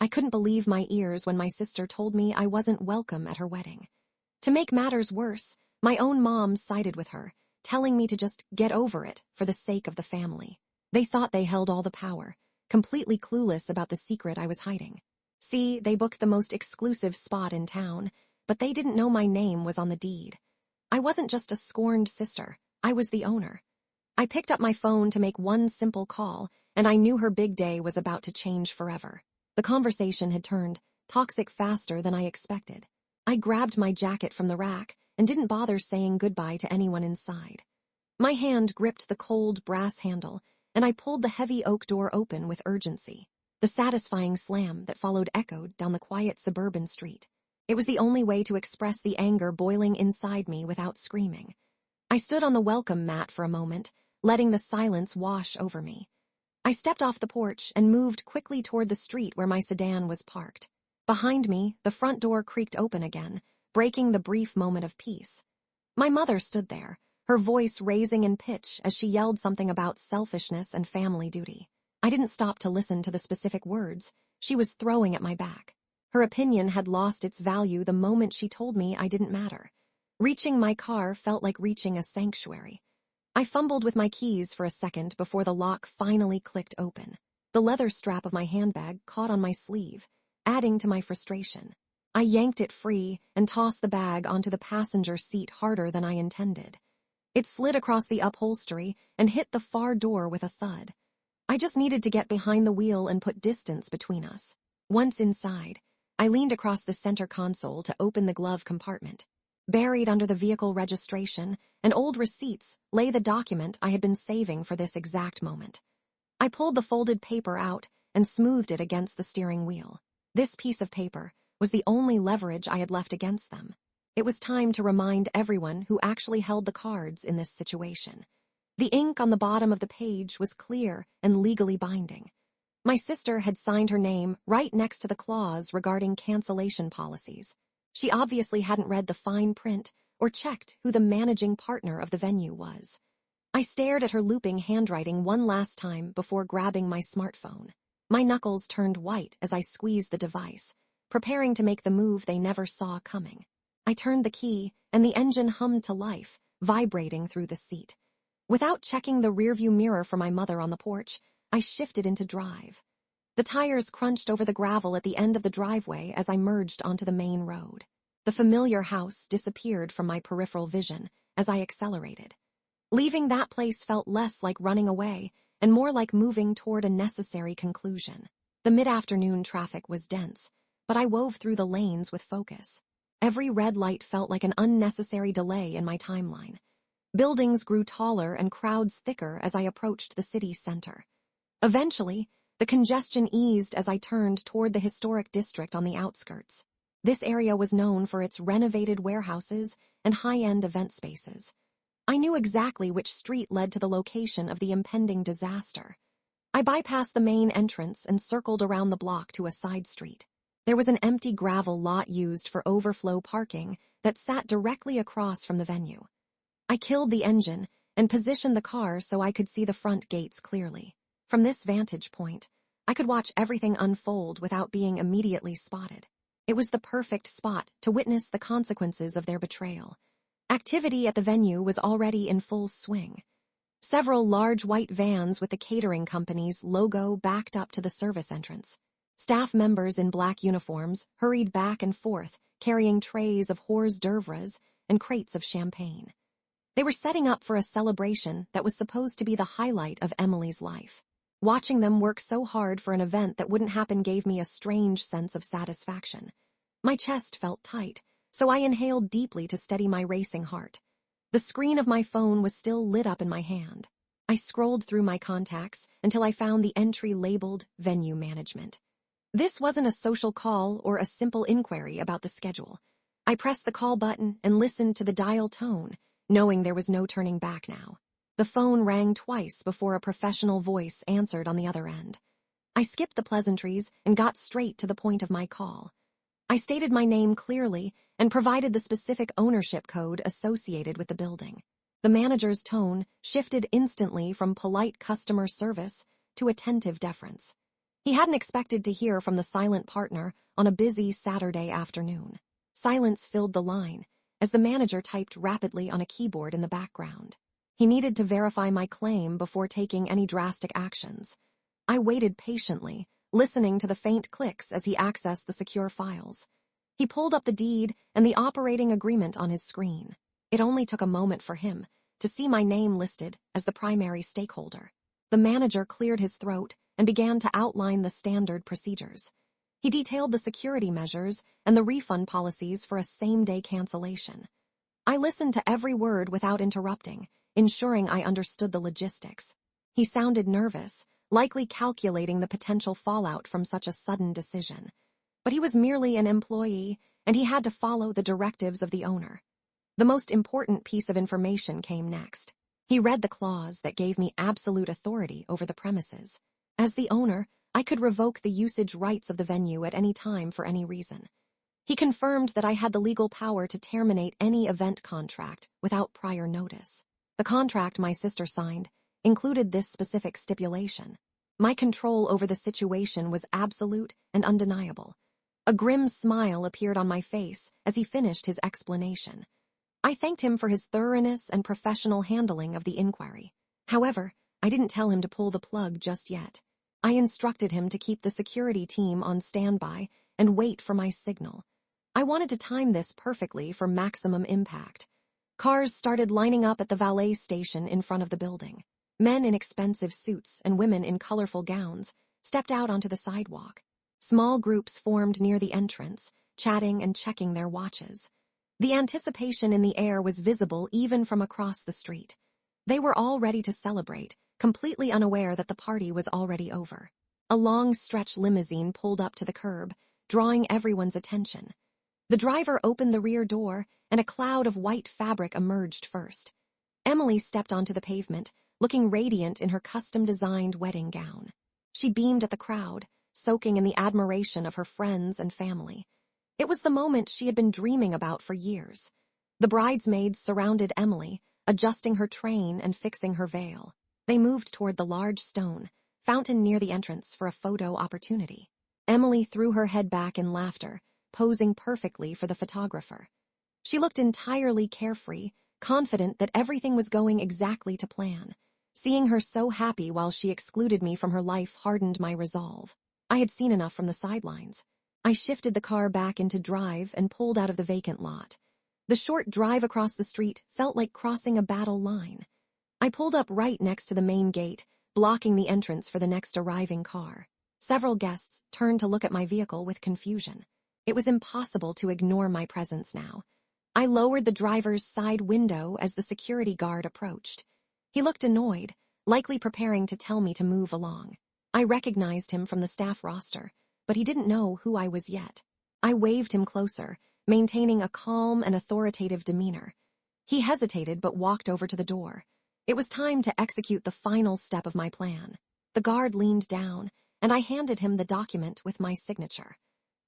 I couldn't believe my ears when my sister told me I wasn't welcome at her wedding. To make matters worse, my own mom sided with her, telling me to just get over it for the sake of the family. They thought they held all the power, completely clueless about the secret I was hiding. See, they booked the most exclusive spot in town, but they didn't know my name was on the deed. I wasn't just a scorned sister, I was the owner. I picked up my phone to make one simple call, and I knew her big day was about to change forever. The conversation had turned toxic faster than I expected. I grabbed my jacket from the rack and didn't bother saying goodbye to anyone inside. My hand gripped the cold brass handle, and I pulled the heavy oak door open with urgency. The satisfying slam that followed echoed down the quiet suburban street. It was the only way to express the anger boiling inside me without screaming. I stood on the welcome mat for a moment, letting the silence wash over me. I stepped off the porch and moved quickly toward the street where my sedan was parked. Behind me, the front door creaked open again, breaking the brief moment of peace. My mother stood there, her voice raising in pitch as she yelled something about selfishness and family duty. I didn't stop to listen to the specific words she was throwing at my back. Her opinion had lost its value the moment she told me I didn't matter. Reaching my car felt like reaching a sanctuary. I fumbled with my keys for a second before the lock finally clicked open. The leather strap of my handbag caught on my sleeve, adding to my frustration. I yanked it free and tossed the bag onto the passenger seat harder than I intended. It slid across the upholstery and hit the far door with a thud. I just needed to get behind the wheel and put distance between us. Once inside, I leaned across the center console to open the glove compartment. Buried under the vehicle registration and old receipts lay the document I had been saving for this exact moment. I pulled the folded paper out and smoothed it against the steering wheel. This piece of paper was the only leverage I had left against them. It was time to remind everyone who actually held the cards in this situation. The ink on the bottom of the page was clear and legally binding. My sister had signed her name right next to the clause regarding cancellation policies. She obviously hadn't read the fine print or checked who the managing partner of the venue was. I stared at her looping handwriting one last time before grabbing my smartphone. My knuckles turned white as I squeezed the device, preparing to make the move they never saw coming. I turned the key, and the engine hummed to life, vibrating through the seat. Without checking the rearview mirror for my mother on the porch, I shifted into drive. The tires crunched over the gravel at the end of the driveway as I merged onto the main road. The familiar house disappeared from my peripheral vision as I accelerated. Leaving that place felt less like running away and more like moving toward a necessary conclusion. The mid-afternoon traffic was dense, but I wove through the lanes with focus. Every red light felt like an unnecessary delay in my timeline. Buildings grew taller and crowds thicker as I approached the city center. Eventually, the congestion eased as I turned toward the historic district on the outskirts. This area was known for its renovated warehouses and high-end event spaces. I knew exactly which street led to the location of the impending disaster. I bypassed the main entrance and circled around the block to a side street. There was an empty gravel lot used for overflow parking that sat directly across from the venue. I killed the engine and positioned the car so I could see the front gates clearly. From this vantage point, I could watch everything unfold without being immediately spotted. It was the perfect spot to witness the consequences of their betrayal. Activity at the venue was already in full swing. Several large white vans with the catering company's logo backed up to the service entrance. Staff members in black uniforms hurried back and forth, carrying trays of hors d'oeuvres and crates of champagne. They were setting up for a celebration that was supposed to be the highlight of Emily's life. Watching them work so hard for an event that wouldn't happen gave me a strange sense of satisfaction. My chest felt tight, so I inhaled deeply to steady my racing heart. The screen of my phone was still lit up in my hand. I scrolled through my contacts until I found the entry labeled Venue Management. This wasn't a social call or a simple inquiry about the schedule. I pressed the call button and listened to the dial tone, knowing there was no turning back now. The phone rang twice before a professional voice answered on the other end. I skipped the pleasantries and got straight to the point of my call. I stated my name clearly and provided the specific ownership code associated with the building. The manager's tone shifted instantly from polite customer service to attentive deference. He hadn't expected to hear from the silent partner on a busy Saturday afternoon. Silence filled the line as the manager typed rapidly on a keyboard in the background. He needed to verify my claim before taking any drastic actions. I waited patiently, listening to the faint clicks as he accessed the secure files. He pulled up the deed and the operating agreement on his screen. It only took a moment for him to see my name listed as the primary stakeholder. The manager cleared his throat and began to outline the standard procedures. He detailed the security measures and the refund policies for a same-day cancellation. I listened to every word without interrupting, ensuring I understood the logistics. He sounded nervous, likely calculating the potential fallout from such a sudden decision. But he was merely an employee, and he had to follow the directives of the owner. The most important piece of information came next. He read the clause that gave me absolute authority over the premises. As the owner, I could revoke the usage rights of the venue at any time for any reason. He confirmed that I had the legal power to terminate any event contract without prior notice. The contract my sister signed included this specific stipulation. My control over the situation was absolute and undeniable. A grim smile appeared on my face as he finished his explanation. I thanked him for his thoroughness and professional handling of the inquiry. However, I didn't tell him to pull the plug just yet. I instructed him to keep the security team on standby and wait for my signal. I wanted to time this perfectly for maximum impact. Cars started lining up at the valet station in front of the building. Men in expensive suits and women in colorful gowns stepped out onto the sidewalk. Small groups formed near the entrance, chatting and checking their watches. The anticipation in the air was visible even from across the street. They were all ready to celebrate, completely unaware that the party was already over. A long-stretch limousine pulled up to the curb, drawing everyone's attention. The driver opened the rear door, and a cloud of white fabric emerged first. Emily stepped onto the pavement, looking radiant in her custom-designed wedding gown. She beamed at the crowd, soaking in the admiration of her friends and family. It was the moment she had been dreaming about for years. The bridesmaids surrounded Emily, adjusting her train and fixing her veil. They moved toward the large stone fountain near the entrance for a photo opportunity. Emily threw her head back in laughter, posing perfectly for the photographer. She looked entirely carefree, confident that everything was going exactly to plan. Seeing her so happy while she excluded me from her life hardened my resolve. I had seen enough from the sidelines. I shifted the car back into drive and pulled out of the vacant lot. The short drive across the street felt like crossing a battle line. I pulled up right next to the main gate, blocking the entrance for the next arriving car. Several guests turned to look at my vehicle with confusion. It was impossible to ignore my presence now. I lowered the driver's side window as the security guard approached. He looked annoyed, likely preparing to tell me to move along. I recognized him from the staff roster, but he didn't know who I was yet. I waved him closer, maintaining a calm and authoritative demeanor. He hesitated but walked over to the door. It was time to execute the final step of my plan. The guard leaned down, and I handed him the document with my signature.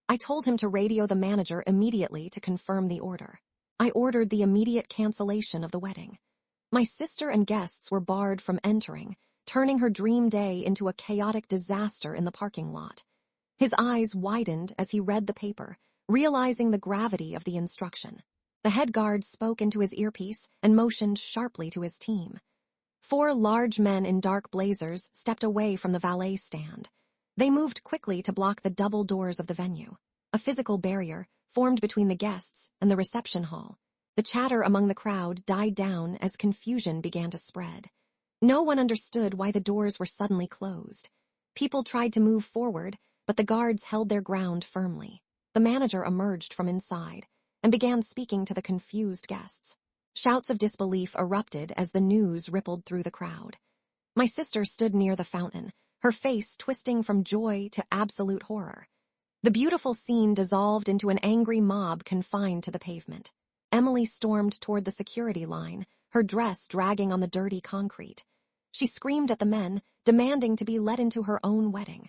I told him to radio the manager immediately to confirm the order. I ordered the immediate cancellation of the wedding. My sister and guests were barred from entering, turning her dream day into a chaotic disaster in the parking lot. His eyes widened as he read the paper, realizing the gravity of the instruction. The head guard spoke into his earpiece and motioned sharply to his team. 4 large men in dark blazers stepped away from the valet stand. They moved quickly to block the double doors of the venue. A physical barrier formed between the guests and the reception hall. The chatter among the crowd died down as confusion began to spread. No one understood why the doors were suddenly closed. People tried to move forward, but the guards held their ground firmly. The manager emerged from inside and began speaking to the confused guests. Shouts of disbelief erupted as the news rippled through the crowd. My sister stood near the fountain, her face twisting from joy to absolute horror. The beautiful scene dissolved into an angry mob confined to the pavement. Emily stormed toward the security line, her dress dragging on the dirty concrete. She screamed at the men, demanding to be let into her own wedding.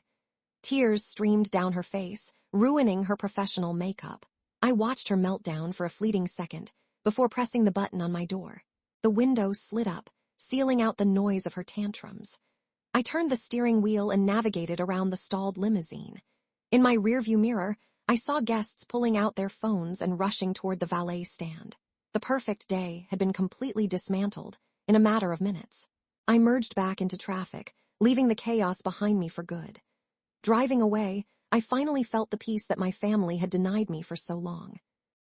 Tears streamed down her face, ruining her professional makeup. I watched her meltdown for a fleeting second before pressing the button on my door. The window slid up, sealing out the noise of her tantrums. I turned the steering wheel and navigated around the stalled limousine. In my rearview mirror, I saw guests pulling out their phones and rushing toward the valet stand. The perfect day had been completely dismantled in a matter of minutes. I merged back into traffic, leaving the chaos behind me for good. Driving away, I finally felt the peace that my family had denied me for so long.